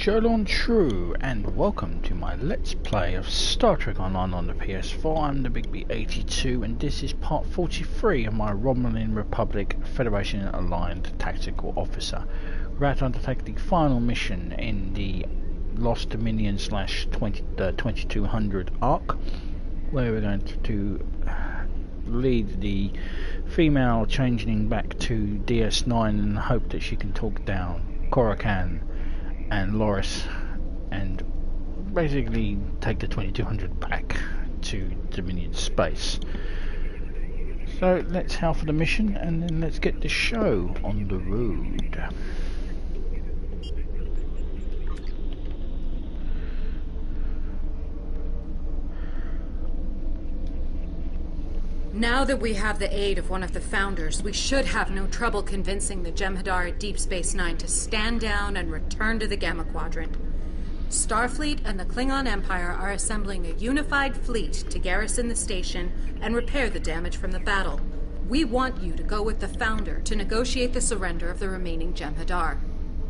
Jolon True, and welcome to my Let's Play of Star Trek Online on the PS4. I'm the Big B82, and this is part 43 of my Romulan Republic Federation Aligned Tactical Officer. We're about to undertake the final mission in the Lost Dominion / 2200 arc, where we're going to lead the female changeling back to DS9 and hope that she can talk down Coruscant and Loriss and basically take the 2200 back to Dominion space. So let's head for the mission and then let's get the show on the road. Now that we have the aid of one of the founders, we should have no trouble convincing the Jem'Hadar at Deep Space Nine to stand down and return to the Gamma Quadrant. Starfleet and the Klingon Empire are assembling a unified fleet to garrison the station and repair the damage from the battle. We want you to go with the founder to negotiate the surrender of the remaining Jem'Hadar.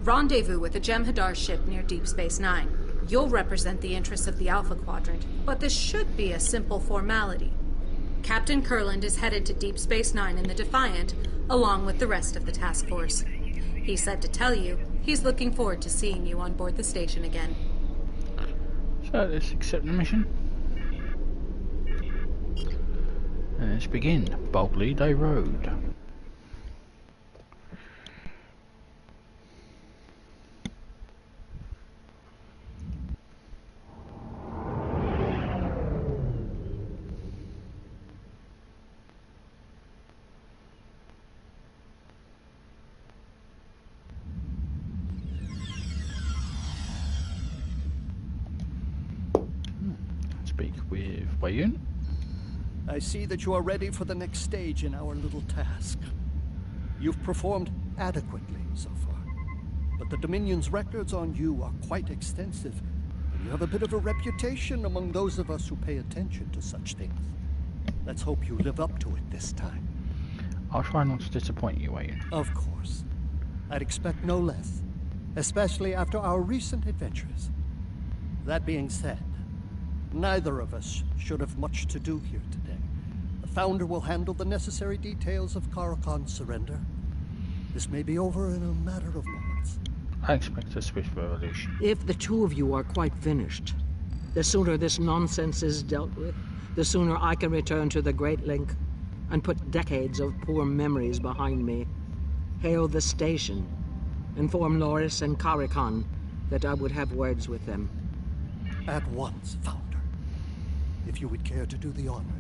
Rendezvous with the Jem'Hadar ship near Deep Space Nine. You'll represent the interests of the Alpha Quadrant, but this should be a simple formality. Captain Kurland is headed to Deep Space Nine in the Defiant, along with the rest of the task force. He said to tell you he's looking forward to seeing you on board the station again. So let's accept the mission. And let's begin. Boldly they rode. I see that you are ready for the next stage in our little task. You've performed adequately so far, but the Dominion's records on you are quite extensive, and you have a bit of a reputation among those of us who pay attention to such things. Let's hope you live up to it this time. I'll try not to disappoint you, Wayne. Of course. I'd expect no less, especially after our recent adventures. That being said, neither of us should have much to do here today. The Founder will handle the necessary details of Coruscant's surrender. This may be over in a matter of moments. I expect a swift revolution. If the two of you are quite finished, the sooner this nonsense is dealt with, the sooner I can return to the Great Link and put decades of poor memories behind me. Hail the station. Inform Loriss and Coruscant that I would have words with them. At once, Founder. If you would care to do the honors.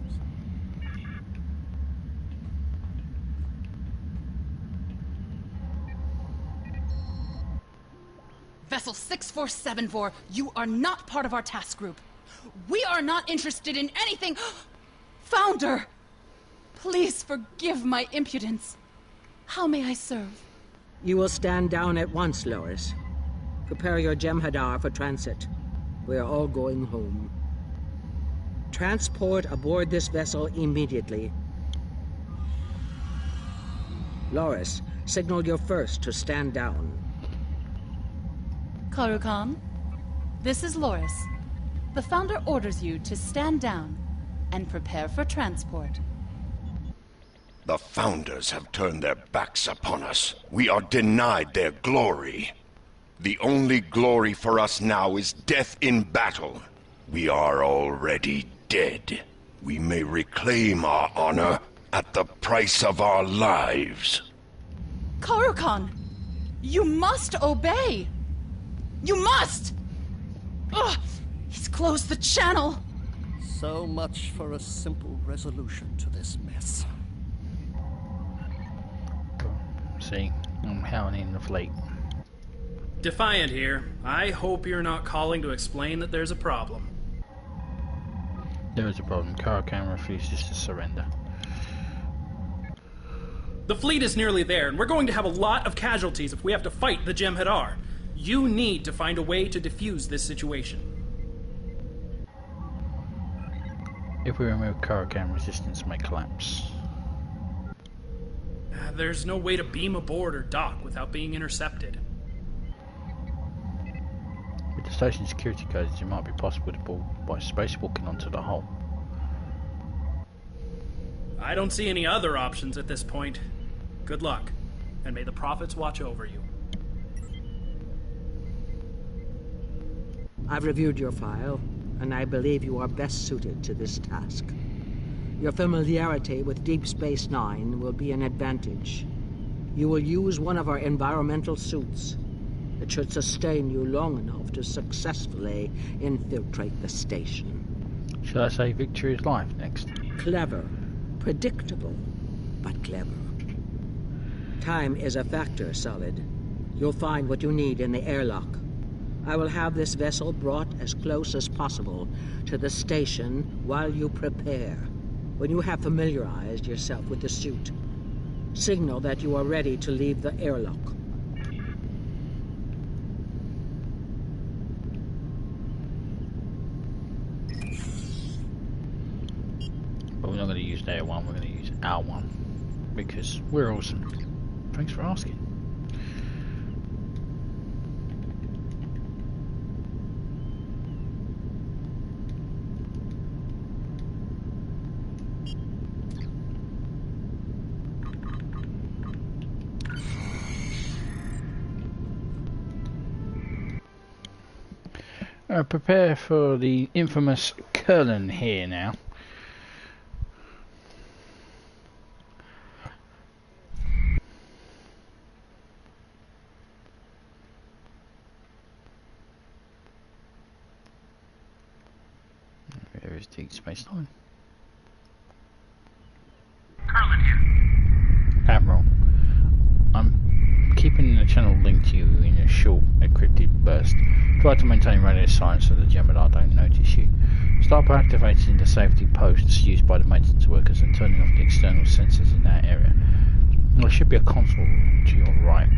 Vessel 6474, you are not part of our task group. We are not interested in anything... Founder! Please forgive my impudence. How may I serve? You will stand down at once, Loriss. Prepare your Jem'Hadar for transit. We are all going home. Transport aboard this vessel immediately. Loriss, signal your first to stand down. Coruscant, this is Loriss. The Founder orders you to stand down and prepare for transport. The Founders have turned their backs upon us. We are denied their glory. The only glory for us now is death in battle. We are already dead. We may reclaim our honor at the price of our lives. Coruscant, you must obey. You must! Ugh, he's closed the channel. So much for a simple resolution to this mess. See, I'm hounding the fleet. Defiant here. I hope you're not calling to explain that there's a problem. There is a problem. Coruscant refuses to surrender. The fleet is nearly there, and we're going to have a lot of casualties if we have to fight the Jem'Hadar. You need to find a way to defuse this situation. If we remove Coruscant, resistance may collapse. There's no way to beam aboard or dock without being intercepted. station security codes, it might be possible to board by spacewalking onto the hull. I don't see any other options at this point. Good luck, and may the prophets watch over you. I've reviewed your file, and I believe you are best suited to this task. Your familiarity with Deep Space Nine will be an advantage. You will use one of our environmental suits. It should sustain you long enough to successfully infiltrate the station. Shall I say victory is life next? Clever. Predictable, but clever. Time is a factor, Solid. You'll find what you need in the airlock. I will have this vessel brought as close as possible to the station while you prepare. When you have familiarized yourself with the suit, signal that you are ready to leave the airlock. But we're not going to use their one, we're going to use our one. Because we're awesome. Thanks for asking. Prepare for the infamous Curlin here now. There is Deep Space Nine. Curlin here. Admiral, I'm keeping the channel linked to you in a short encrypted burst. Try to maintain radio silence so the Jem'Hadar don't notice you. Start by activating the safety posts used by the maintenance workers and turning off the external sensors in that area. There should be a console to your right.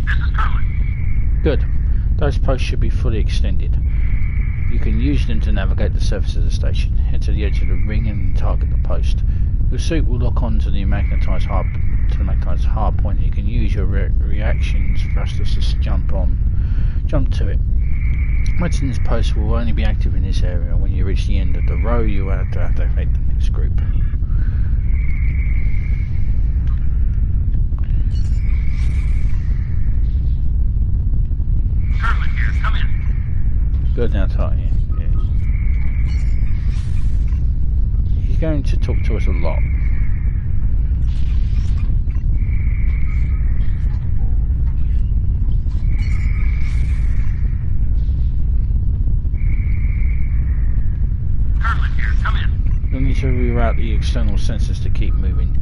This is Curlin. Good. Those posts should be fully extended. You can use them to navigate the surface of the station. Head to the edge of the ring and target the post. Your suit will lock on to the magnetized hard point. You can use your reactions thrusters to jump to it. Maintenance post will only be active in this area. When you reach the end of the row, you will have to activate the next group. Curlin here. Come in. Good, now tight, yeah. He's going to talk to us a lot. Curlin here. Come in. You'll need to reroute the external sensors to keep moving.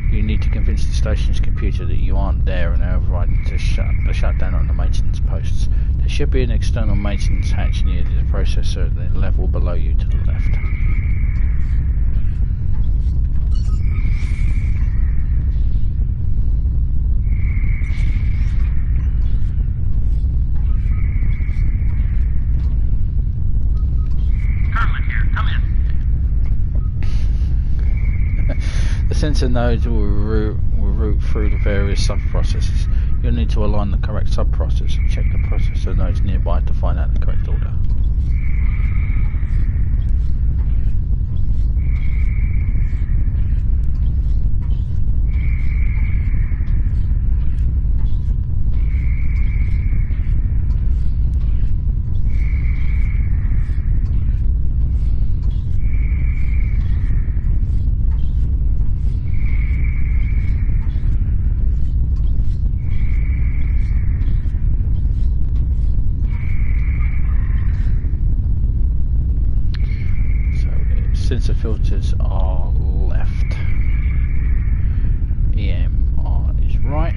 You need to convince the station's computer that you aren't there and override to shut down on the maintenance posts. There should be an external maintenance hatch near the processor at the level below you to the left. Curlin here. Come in. The sensor nodes will route through the various sub-processors. You'll need to align the correct sub-processor and check the processor nodes nearby to find out the correct order. Sensor filters are left. EMR is right.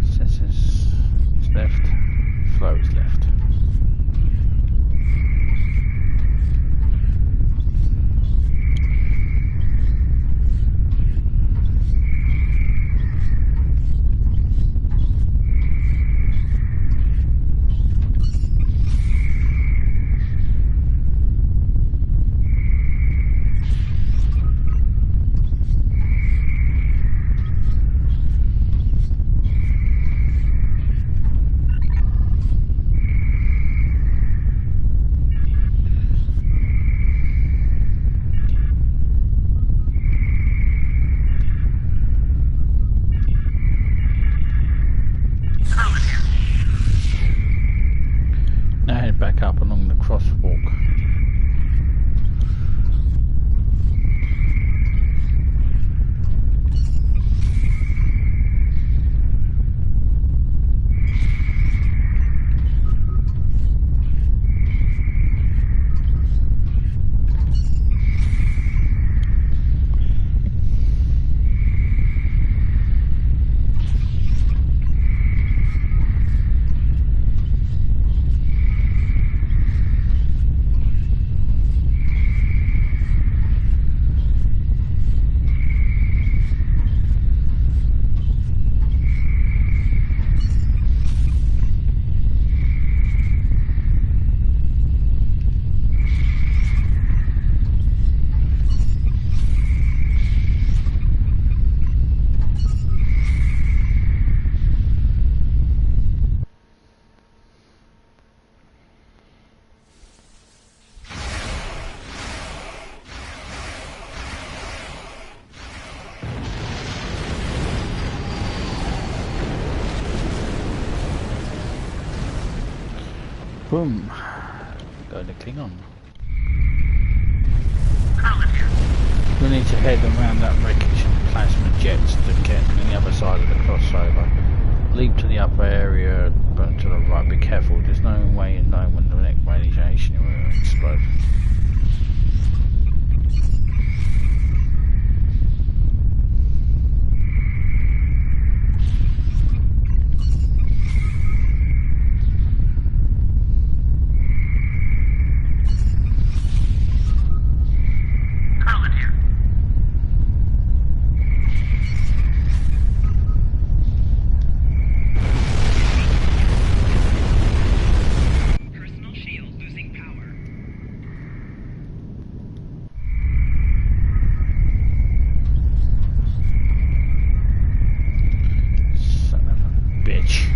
Sensors is left. Flow is left. Boom. Go to Klingon. Carlin here. We need to head around that wreckage and plasma jets to get on the other side of the crossover. Leap to the upper area, but to the right. Be careful. There's no way in knowing when the next radiation will explode. Carlin here. Personal shield losing power. Son of a bitch.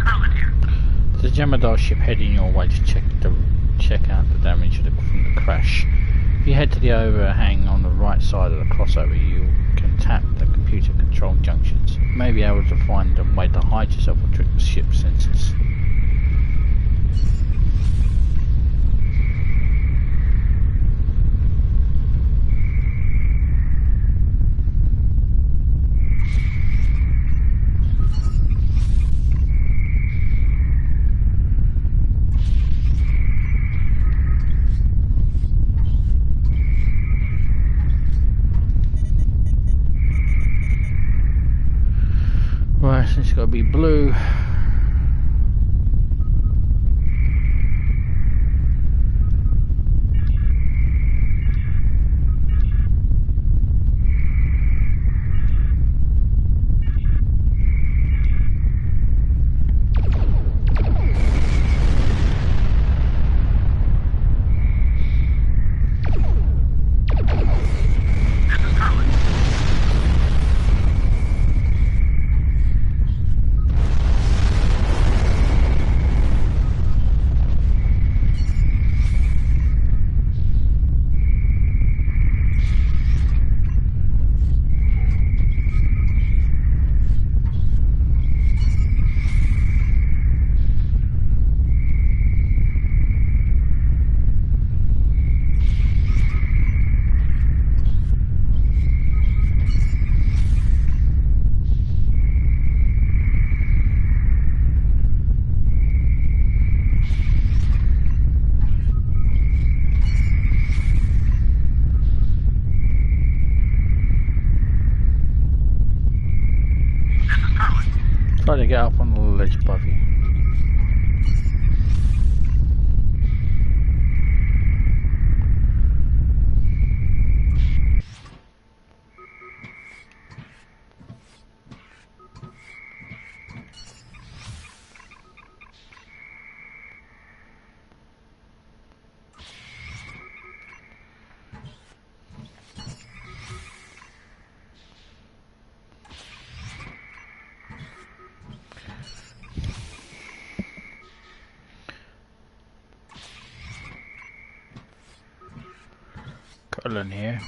Carlin here. The Jemadar ship heading your way to check out the damage from the crash. If you head to the overhang on the right side of the crossover, you can tap the computer control junctions. You may be able to find a way to hide yourself or trick the ship's sensors. Right, so it's got to be blue. This is Carlin. This is Carlin. Try to get up on the ledge above you. Colin here.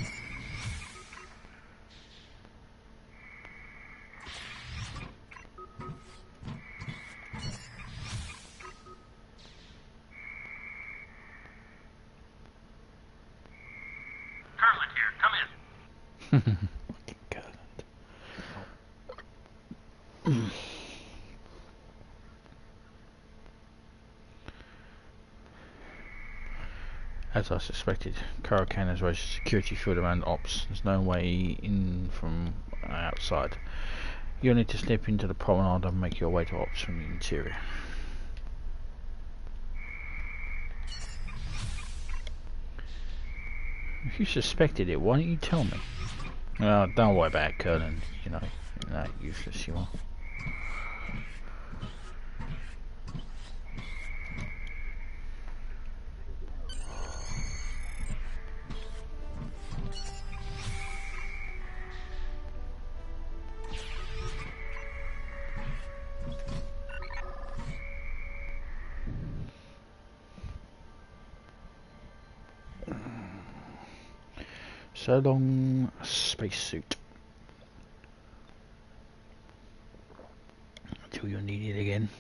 Carlin here. Come in. Fucking Colin. As I suspected, Karakan has raised a security field around ops. There's no way in from outside. You'll need to slip into the promenade and make your way to ops from the interior. If you suspected it, why didn't you tell me? Well, don't worry about it, Colonel. You know, useless you are. So long, spacesuit. Until you'll need it again.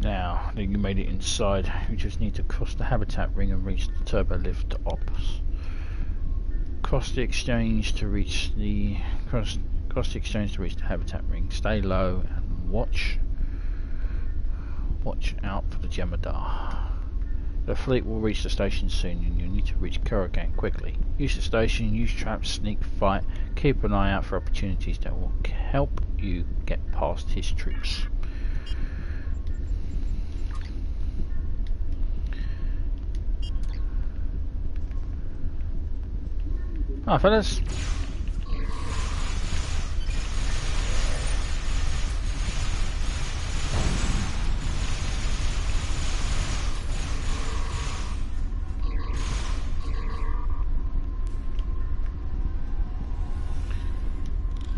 Now that you made it inside, you just need to cross the habitat ring and reach the turbo lift ops. Cross the exchange to reach the habitat ring. Stay low and watch out for the Jem'Hadar. The fleet will reach the station soon and you'll need to reach Coruscant quickly. Use the station, use traps, sneak, fight, keep an eye out for opportunities that will help you get past his troops. Hi fellas.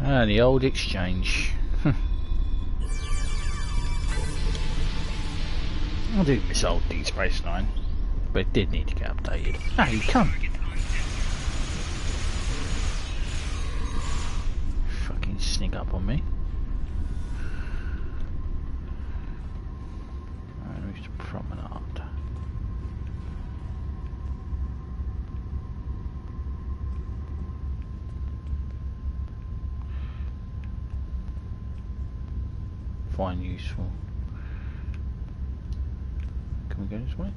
Ah, the old exchange. I do miss old Deep Space Nine, but it did need to get updated. Ah, you come. Fucking sneak up on me. Alright, move to promenade. Find useful. Can we go this way?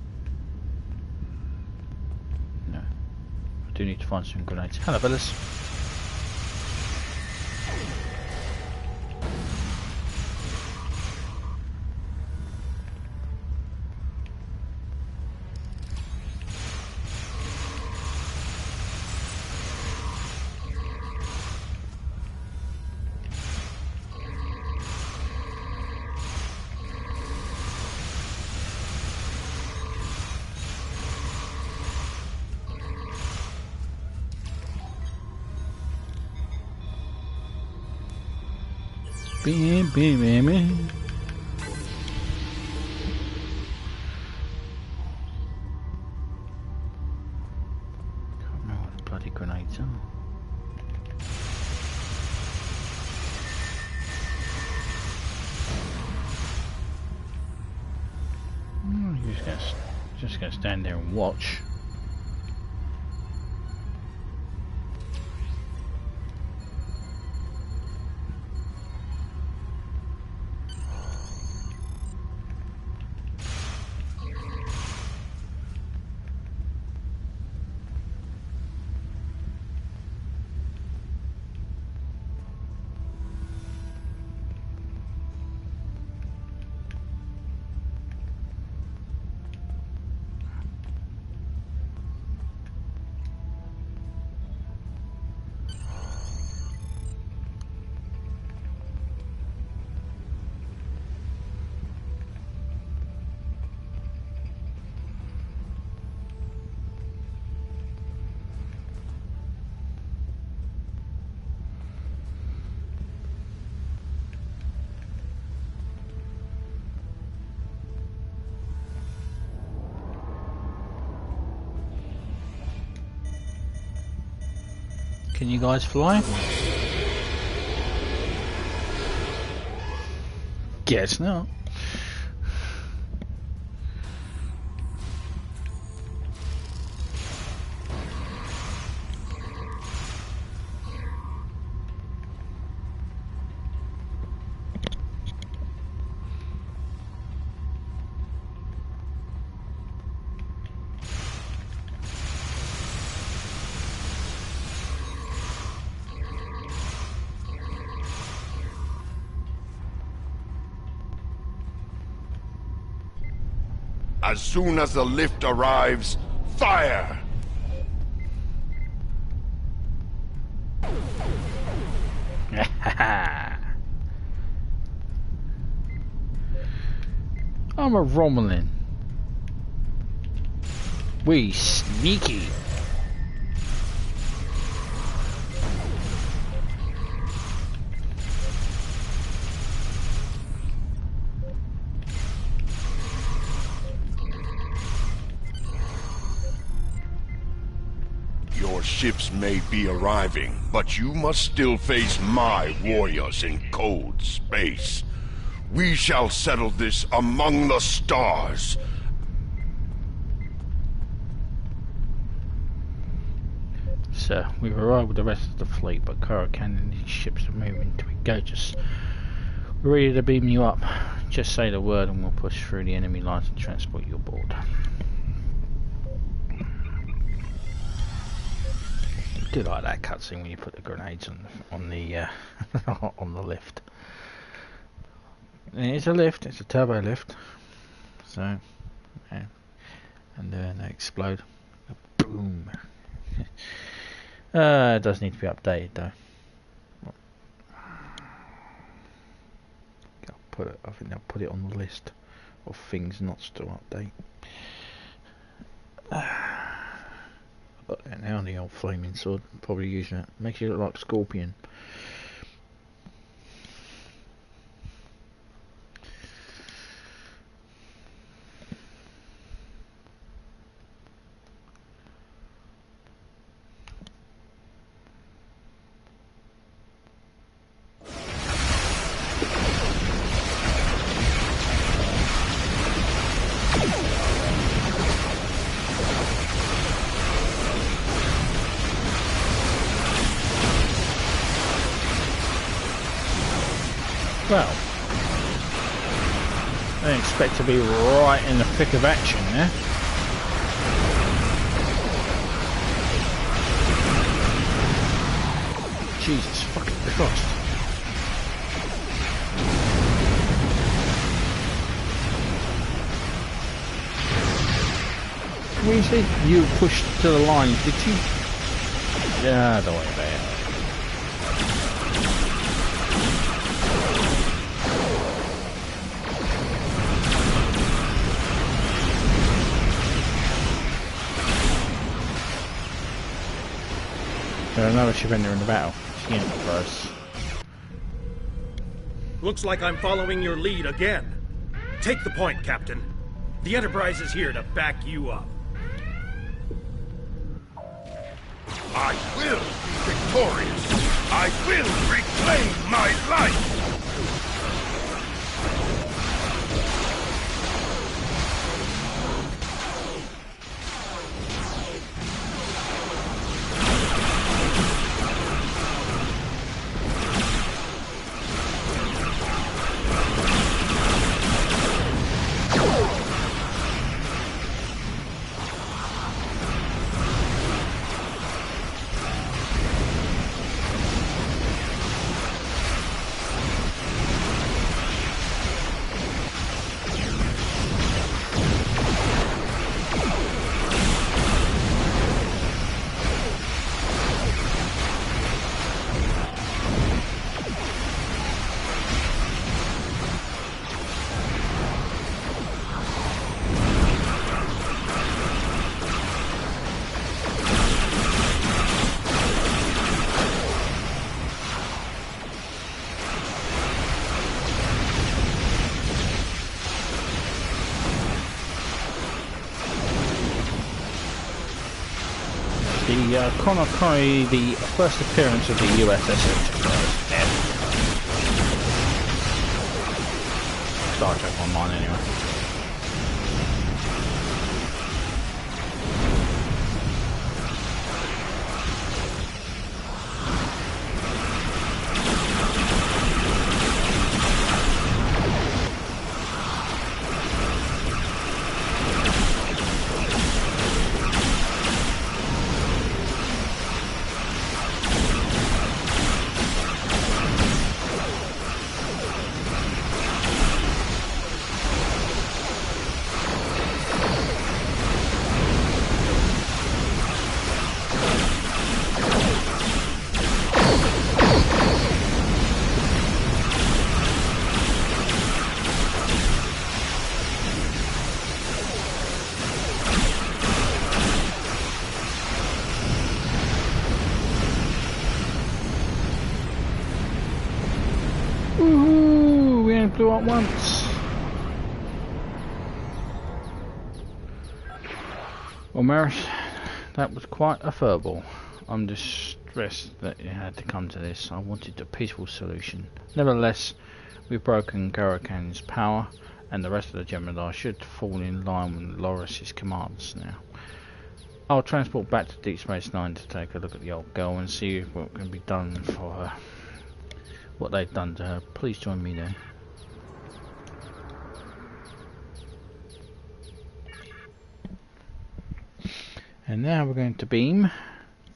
No. I do need to find some grenades. Hello, fellas. Bam, bam, bam, bam. Can't remember what the bloody grenades are. You're just gonna stand there and watch. Can you guys fly? Guess not. As soon as the lift arrives, fire! I'm a Romulan. We sneaky. Your ships may be arriving, but you must still face my warriors in cold space. We shall settle this among the stars. Sir, we've arrived with the rest of the fleet, but Karakan and his ships are moving to engage us. We're ready to beam you up. Just say the word and we'll push through the enemy lines and transport you aboard. I do like that cutscene when you put the grenades on the on the lift. And it's a lift, it's a turbo lift. So, yeah. And they explode. Boom. It does need to be updated though. I think they'll put it on the list of things not to update. I've got that now, the old flaming sword. Probably using it. Makes you look like Scorpion. Well, I didn't expect to be right in the thick of action there. Jesus fucking Christ. When you said you pushed to the line, did you? Yeah, don't worry about it. There's another ship entering the battle. It's the Enterprise. Looks like I'm following your lead again. Take the point, Captain. The Enterprise is here to back you up. I will be victorious. I will reclaim my life. The Konokoi, the first appearance of the USS Enterprise. Star Trek Online anyway. blew up once. Well, Maris, that was quite a furball. I'm distressed that it had to come to this. I wanted a peaceful solution. Nevertheless, we've broken Garakan's power, and the rest of the Jem'Hadar should fall in line with Loriss's commands now. I'll transport back to Deep Space Nine to take a look at the old girl and see what can be done for her. What they've done to her. Please join me there. And now we're going to beam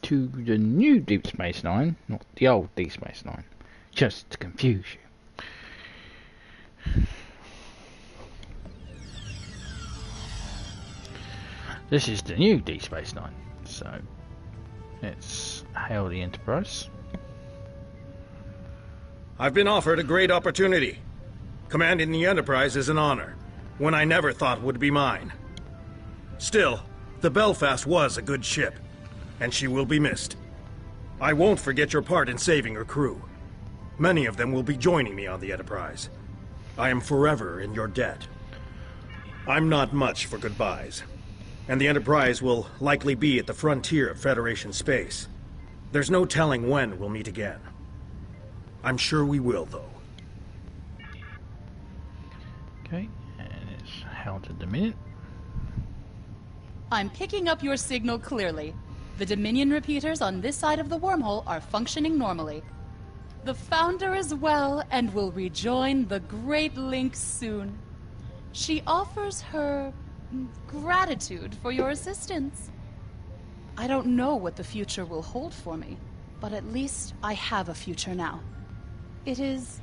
to the new Deep Space Nine, not the old Deep Space Nine, just to confuse you. This is the new Deep Space Nine, so let's hail the Enterprise. I've been offered a great opportunity. Commanding the Enterprise is an honor, one I never thought would be mine. Still, the Belfast was a good ship, and she will be missed. I won't forget your part in saving her crew. Many of them will be joining me on the Enterprise. I am forever in your debt. I'm not much for goodbyes, and the Enterprise will likely be at the frontier of Federation space. There's no telling when we'll meet again. I'm sure we will, though. Okay, and it's held at the minute. I'm picking up your signal clearly. The Dominion repeaters on this side of the wormhole are functioning normally. The Founder is well and will rejoin the Great Link soon. She offers her gratitude for your assistance. I don't know what the future will hold for me, but at least I have a future now. It is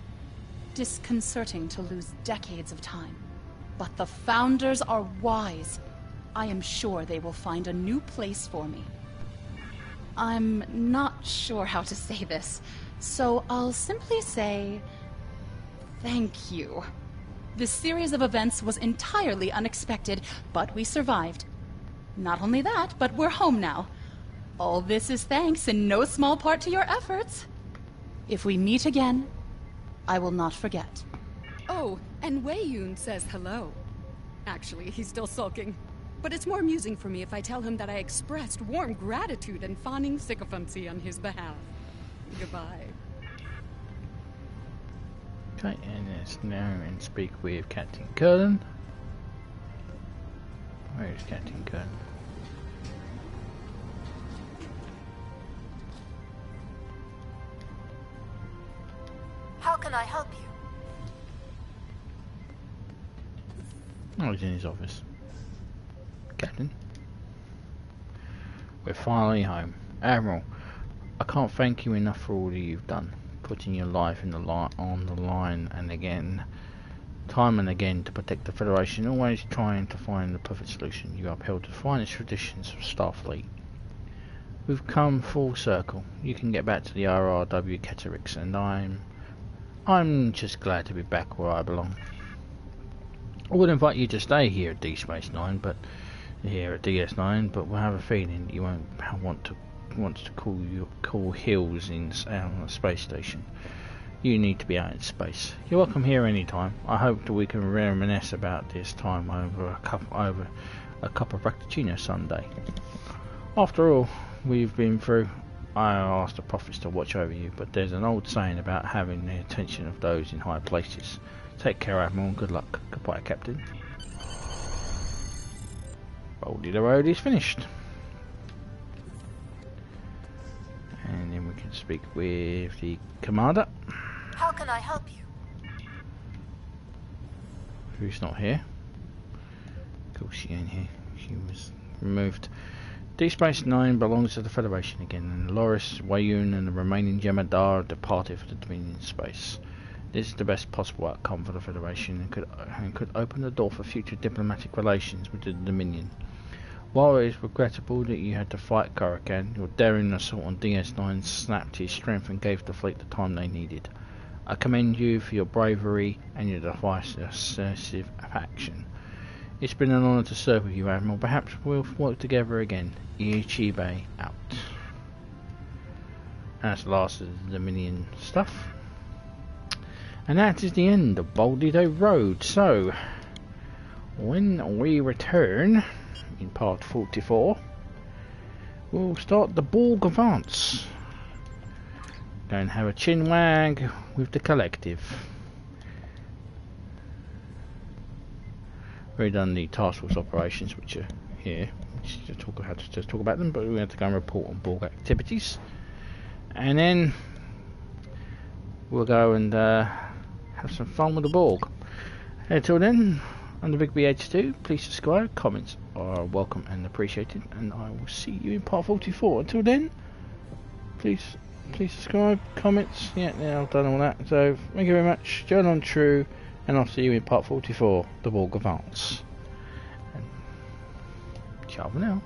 disconcerting to lose decades of time, but the Founders are wise. I am sure they will find a new place for me. I'm not sure how to say this, so I'll simply say thank you. This series of events was entirely unexpected, but we survived. Not only that, but we're home now. All this is thanks in no small part to your efforts. If we meet again, I will not forget. Oh, and Wei Yun says hello. Actually, he's still sulking. But it's more amusing for me if I tell him that I expressed warm gratitude and fawning sycophancy on his behalf. Goodbye. Okay, and let's now and speak with Captain Curlin. Where is Captain Curlin? How can I help you? Oh, he's in his office. Captain, we're finally home. Admiral, I can't thank you enough for all that you've done, putting your life on the line and again, time and again, to protect the Federation, always trying to find the perfect solution. You upheld the finest traditions of Starfleet. We've come full circle. You can get back to the RRW Catarix, and I'm just glad to be back where I belong. I would invite you to stay here at Deep Space Nine, but here at DS9, but we'll have a feeling you won't want to call hills in on a space station. You need to be out in space. You're welcome here anytime. I hope that we can reminisce about this time over a cup of frappuccino someday. After all we've been through, I asked the prophets to watch over you, but there's an old saying about having the attention of those in high places. Take care, Admiral, and good luck. Goodbye, Captain. Boldy the road is finished. And then we can speak with the commander. How can I help you? Who's not here? Of course she ain't here. She was removed. Deep Space Nine belongs to the Federation again, and Loriss, Wei Yun and the remaining Jem'Hadar departed for the Dominion space. This is the best possible outcome for the Federation and could open the door for future diplomatic relations with the Dominion. While it is regrettable that you had to fight Garakan, your daring assault on DS9 snapped his strength and gave the fleet the time they needed. I commend you for your bravery and your decisive action. It's been an honour to serve with you, Admiral. Perhaps we'll work together again. Ichibe out. And that's the last of the Dominion stuff. And that is the end of Baldido Road. So, when we return in part 44, we'll start the Borg Advance. Go and have a chinwag with the collective. We've done the task force operations, which are here. Just talk about them, but we have to go and report on Borg activities, and then we'll go and have some fun with the Borg. Until then, I'm the Big BH2. Please subscribe. Comments are welcome and appreciated, and I will see you in part 44. Until then, please subscribe, comments. Yeah, I've done all that. So thank you very much. Join on true, and I'll see you in part 44, the Borg Advance. And ciao for now.